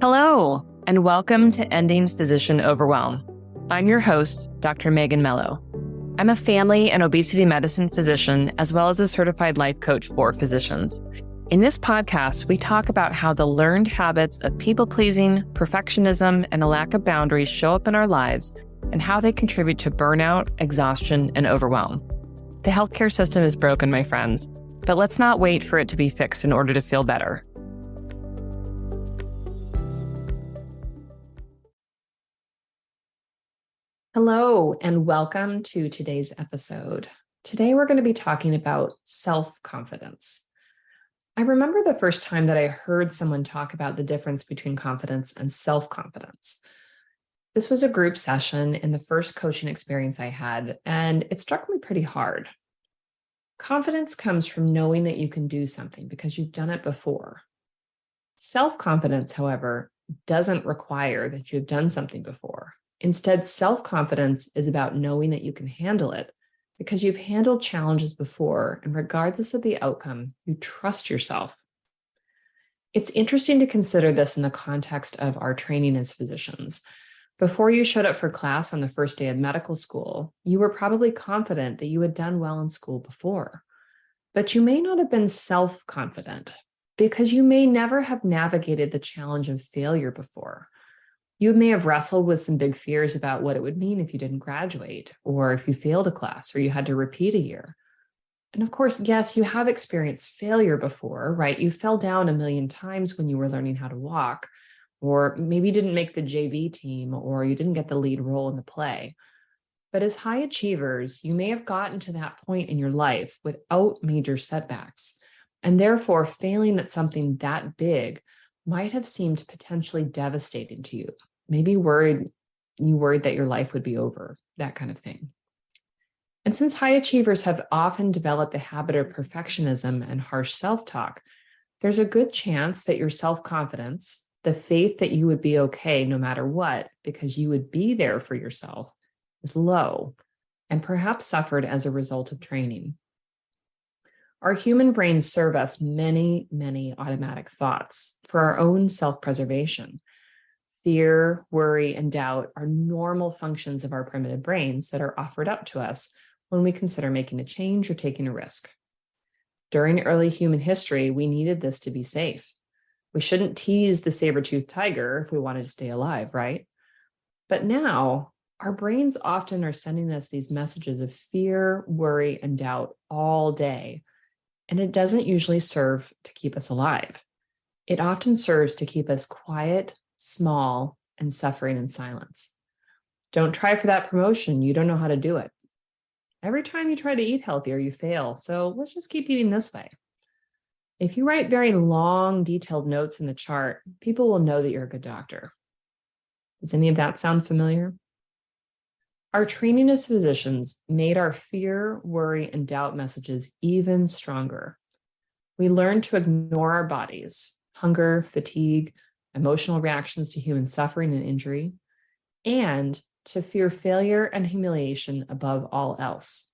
Hello, and welcome to Ending Physician Overwhelm. I'm your host, Dr. Megan Mello. I'm a family and obesity medicine physician, as well as a certified life coach for physicians. In this podcast, we talk about how the learned habits of people-pleasing, perfectionism, and a lack of boundaries show up in our lives and how they contribute to burnout, exhaustion, and overwhelm. The healthcare system is broken, my friends, but let's not wait for it to be fixed in order to feel better. Hello, and welcome to today's episode. Today, we're going to be talking about self-confidence. I remember the first time that I heard someone talk about the difference between confidence and self-confidence. This was a group session in the first coaching experience I had, and it struck me pretty hard. Confidence comes from knowing that you can do something because you've done it before. Self-confidence, however, doesn't require that you've done something before. Instead, self-confidence is about knowing that you can handle it because you've handled challenges before, and regardless of the outcome, you trust yourself. It's interesting to consider this in the context of our training as physicians. Before you showed up for class on the first day of medical school, you were probably confident that you had done well in school before, but you may not have been self-confident because you may never have navigated the challenge of failure before. You may have wrestled with some big fears about what it would mean if you didn't graduate, or if you failed a class, or you had to repeat a year. And of course, yes, you have experienced failure before, right? You fell down a million times when you were learning how to walk, or maybe you didn't make the JV team, or you didn't get the lead role in the play. But as high achievers, you may have gotten to that point in your life without major setbacks, and therefore failing at something that big might have seemed potentially devastating to you. Maybe you worried that your life would be over, that kind of thing. And since high achievers have often developed the habit of perfectionism and harsh self-talk, there's a good chance that your self-confidence, the faith that you would be okay no matter what, because you would be there for yourself, is low and perhaps suffered as a result of training. Our human brains serve us many, many automatic thoughts for our own self-preservation. Fear, worry, and doubt are normal functions of our primitive brains that are offered up to us when we consider making a change or taking a risk. During early human history, we needed this to be safe. We shouldn't tease the saber-toothed tiger if we wanted to stay alive, right? But now, our brains often are sending us these messages of fear, worry, and doubt all day. And it doesn't usually serve to keep us alive. It often serves to keep us quiet, small, and suffering in silence. Don't try for that promotion. You don't know how to do it. Every time you try to eat healthier, you fail. So let's just keep eating this way. If you write very long, detailed notes in the chart, people will know that you're a good doctor. Does any of that sound familiar? Our training as physicians made our fear, worry, and doubt messages even stronger. We learned to ignore our bodies, hunger, fatigue, emotional reactions to human suffering and injury, and to fear failure and humiliation above all else.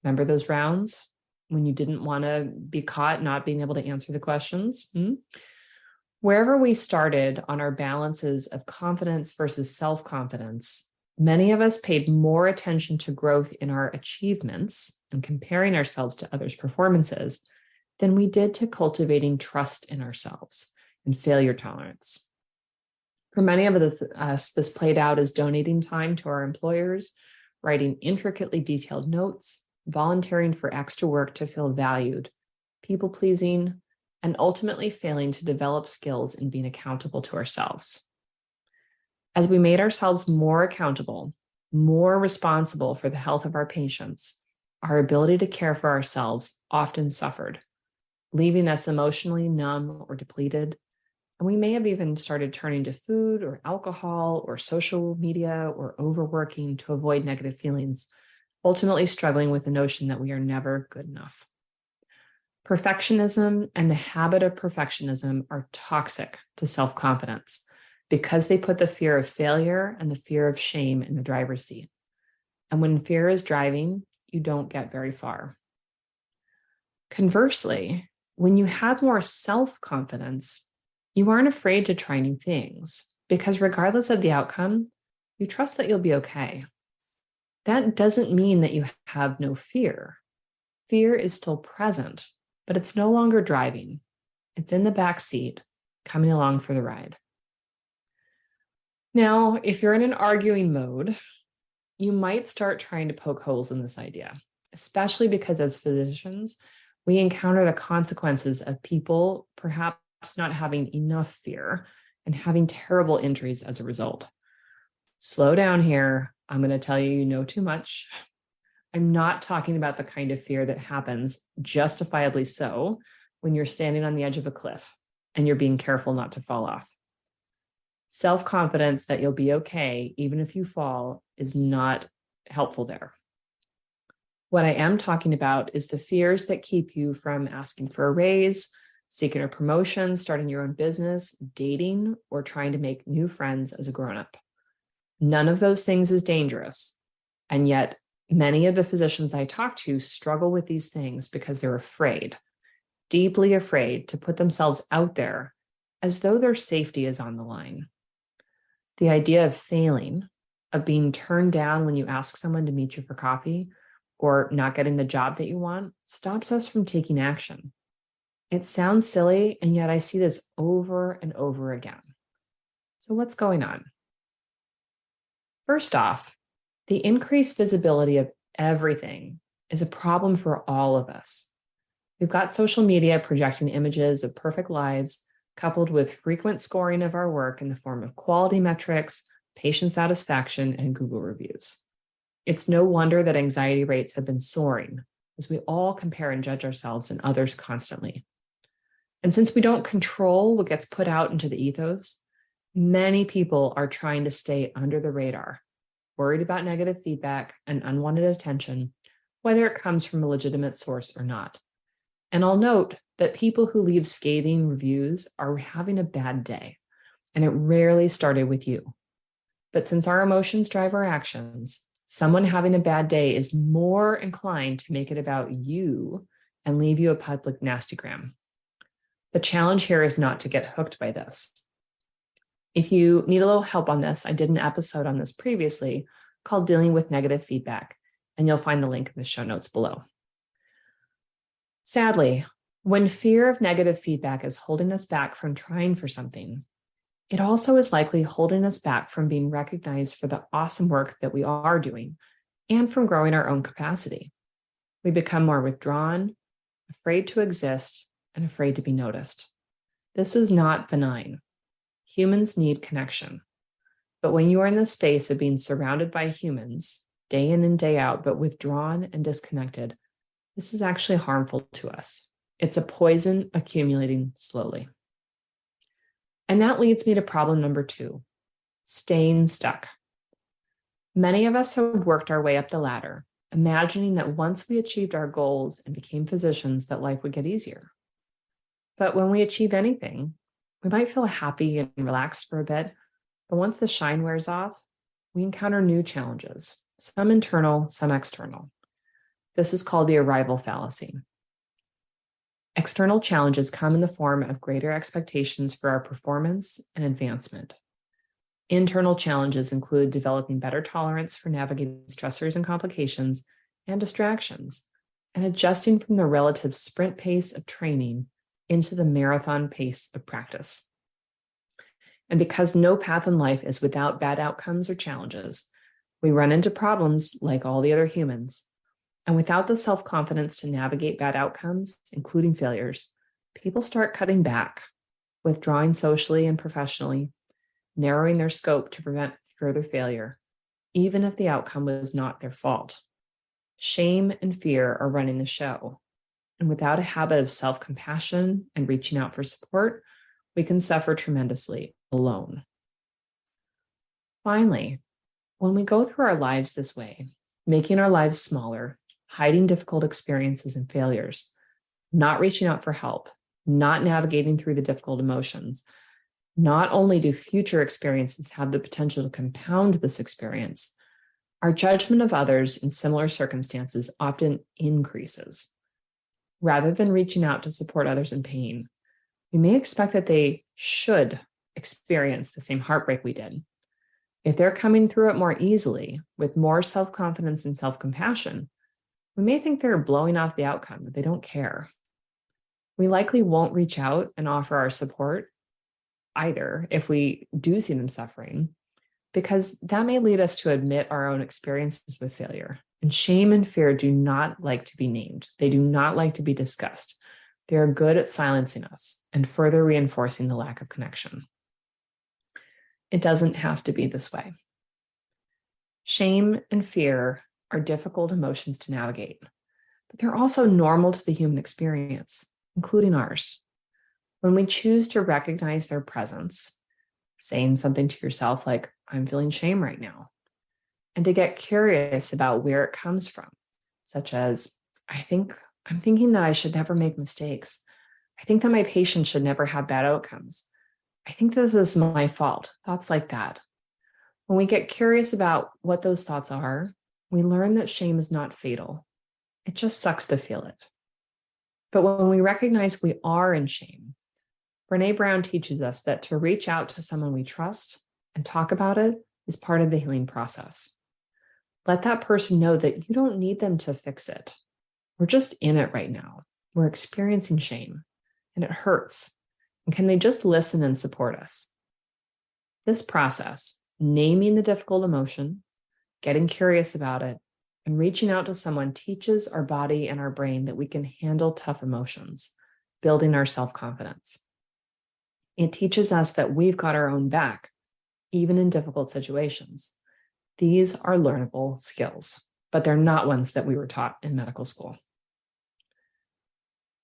Remember those rounds when you didn't want to be caught not being able to answer the questions? Wherever we started on our balances of confidence versus self-confidence, many of us paid more attention to growth in our achievements and comparing ourselves to others' performances than we did to cultivating trust in ourselves and failure tolerance. For many of us, this played out as donating time to our employers, writing intricately detailed notes, volunteering for extra work to feel valued, people-pleasing, and ultimately failing to develop skills in being accountable to ourselves. As we made ourselves more accountable, more responsible for the health of our patients, our ability to care for ourselves often suffered, leaving us emotionally numb or depleted. And we may have even started turning to food or alcohol or social media or overworking to avoid negative feelings, ultimately struggling with the notion that we are never good enough. Perfectionism and the habit of perfectionism are toxic to self-confidence because they put the fear of failure and the fear of shame in the driver's seat. And when fear is driving, you don't get very far. Conversely, when you have more self-confidence, You aren't afraid to try new things because regardless of the outcome, you trust that you'll be okay. That doesn't mean that you have no fear. Fear is still present, but it's no longer driving. It's in the back seat, coming along for the ride. Now, if you're in an arguing mode, you might start trying to poke holes in this idea, especially because as physicians, we encounter the consequences of people perhaps not having enough fear and having terrible injuries as a result. Slow down here. I'm going to tell you, you know too much. I'm not talking about the kind of fear that happens, justifiably so, when you're standing on the edge of a cliff and you're being careful not to fall off. Self-confidence that you'll be okay, even if you fall, is not helpful there. What I am talking about is the fears that keep you from asking for a raise, seeking a promotion, starting your own business, dating, or trying to make new friends as a grown-up. None of those things is dangerous. And yet, many of the physicians I talk to struggle with these things because they're afraid, deeply afraid to put themselves out there as though their safety is on the line. The idea of failing, of being turned down when you ask someone to meet you for coffee, or not getting the job that you want, stops us from taking action. It sounds silly, and yet I see this over and over again. So what's going on? First off, the increased visibility of everything is a problem for all of us. We've got social media projecting images of perfect lives, coupled with frequent scoring of our work in the form of quality metrics, patient satisfaction, and Google reviews. It's no wonder that anxiety rates have been soaring as we all compare and judge ourselves and others constantly. And since we don't control what gets put out into the ethos, many people are trying to stay under the radar, worried about negative feedback and unwanted attention, whether it comes from a legitimate source or not. And I'll note that people who leave scathing reviews are having a bad day, and it rarely started with you. But since our emotions drive our actions, someone having a bad day is more inclined to make it about you and leave you a public nastygram. The challenge here is not to get hooked by this. If you need a little help on this, I did an episode on this previously called Dealing with Negative Feedback, and you'll find the link in the show notes below. Sadly, when fear of negative feedback is holding us back from trying for something, it also is likely holding us back from being recognized for the awesome work that we are doing and from growing our own capacity. We become more withdrawn, afraid to exist, and afraid to be noticed. This is not benign. Humans need connection. But when you are in the space of being surrounded by humans, day in and day out, but withdrawn and disconnected, this is actually harmful to us. It's a poison accumulating slowly. And that leads me to problem number 2, staying stuck. Many of us have worked our way up the ladder, imagining that once we achieved our goals and became physicians, that life would get easier. But when we achieve anything, we might feel happy and relaxed for a bit, but once the shine wears off, we encounter new challenges, some internal, some external. This is called the arrival fallacy. External challenges come in the form of greater expectations for our performance and advancement. Internal challenges include developing better tolerance for navigating stressors and complications and distractions, and adjusting from the relative sprint pace of training into the marathon pace of practice. And because no path in life is without bad outcomes or challenges, we run into problems like all the other humans. And without the self-confidence to navigate bad outcomes, including failures, people start cutting back, withdrawing socially and professionally, narrowing their scope to prevent further failure, even if the outcome was not their fault. Shame and fear are running the show. And without a habit of self-compassion and reaching out for support, we can suffer tremendously alone. Finally, when we go through our lives this way, making our lives smaller, hiding difficult experiences and failures, not reaching out for help, not navigating through the difficult emotions, not only do future experiences have the potential to compound this experience, our judgment of others in similar circumstances often increases. Rather than reaching out to support others in pain, We may expect that they should experience the same heartbreak we did. If they're coming through it more easily, with more self-confidence and self-compassion, we may think they're blowing off the outcome, that they don't care. We likely won't reach out and offer our support either if we do see them suffering, because that may lead us to admit our own experiences with failure. And shame and fear do not like to be named. They do not like to be discussed. They are good at silencing us and further reinforcing the lack of connection. It doesn't have to be this way. Shame and fear are difficult emotions to navigate, but they're also normal to the human experience, including ours. When we choose to recognize their presence, saying something to yourself like, I'm feeling shame right now, and to get curious about where it comes from, such as, I'm thinking that I should never make mistakes. I think that my patients should never have bad outcomes. I think this is my fault. Thoughts like that. When we get curious about what those thoughts are, we learn that shame is not fatal. It just sucks to feel it. But when we recognize we are in shame, Brené Brown teaches us that to reach out to someone we trust and talk about it is part of the healing process. Let that person know that you don't need them to fix it. We're just in it right now. We're experiencing shame, and it hurts. And can they just listen and support us? This process, naming the difficult emotion, getting curious about it, and reaching out to someone teaches our body and our brain that we can handle tough emotions, building our self-confidence. It teaches us that we've got our own back, even in difficult situations. These are learnable skills, but they're not ones that we were taught in medical school.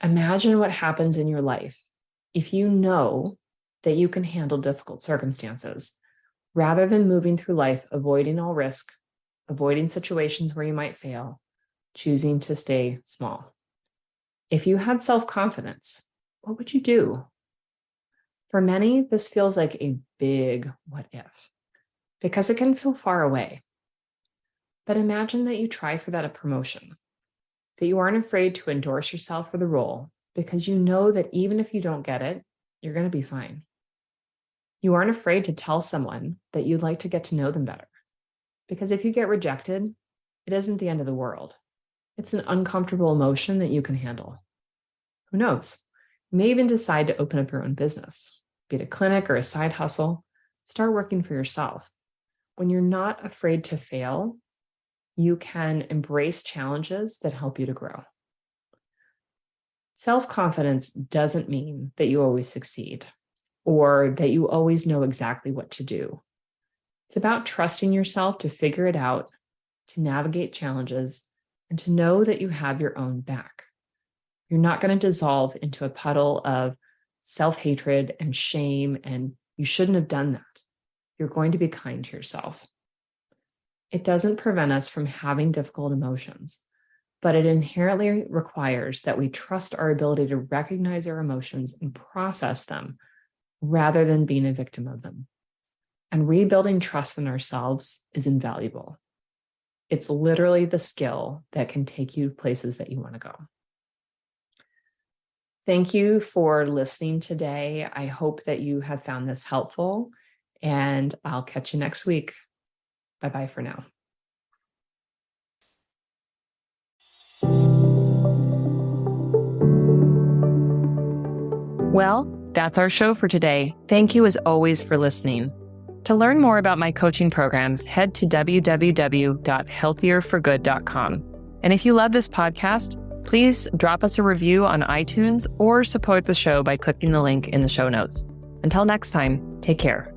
Imagine what happens in your life if you know that you can handle difficult circumstances, rather than moving through life avoiding all risk, avoiding situations where you might fail, choosing to stay small. If you had self-confidence, what would you do? For many, this feels like a big what if, because it can feel far away. But imagine that you try for that promotion, that you aren't afraid to endorse yourself for the role because you know that even if you don't get it, you're going to be fine. You aren't afraid to tell someone that you'd like to get to know them better, because if you get rejected, it isn't the end of the world. It's an uncomfortable emotion that you can handle. Who knows? You may even decide to open up your own business, be it a clinic or a side hustle. Start working for yourself. When you're not afraid to fail, you can embrace challenges that help you to grow. Self-confidence doesn't mean that you always succeed or that you always know exactly what to do. It's about trusting yourself to figure it out, to navigate challenges, and to know that you have your own back. You're not going to dissolve into a puddle of self-hatred and shame, and you shouldn't have done that. You're going to be kind to yourself. It doesn't prevent us from having difficult emotions, but it inherently requires that we trust our ability to recognize our emotions and process them rather than being a victim of them. And rebuilding trust in ourselves is invaluable. It's literally the skill that can take you places that you want to go. Thank you for listening today. I hope that you have found this helpful, and I'll catch you next week. Bye-bye for now. Well, that's our show for today. Thank you as always for listening. To learn more about my coaching programs, head to www.healthierforgood.com. And if you love this podcast, please drop us a review on iTunes or support the show by clicking the link in the show notes. Until next time, take care.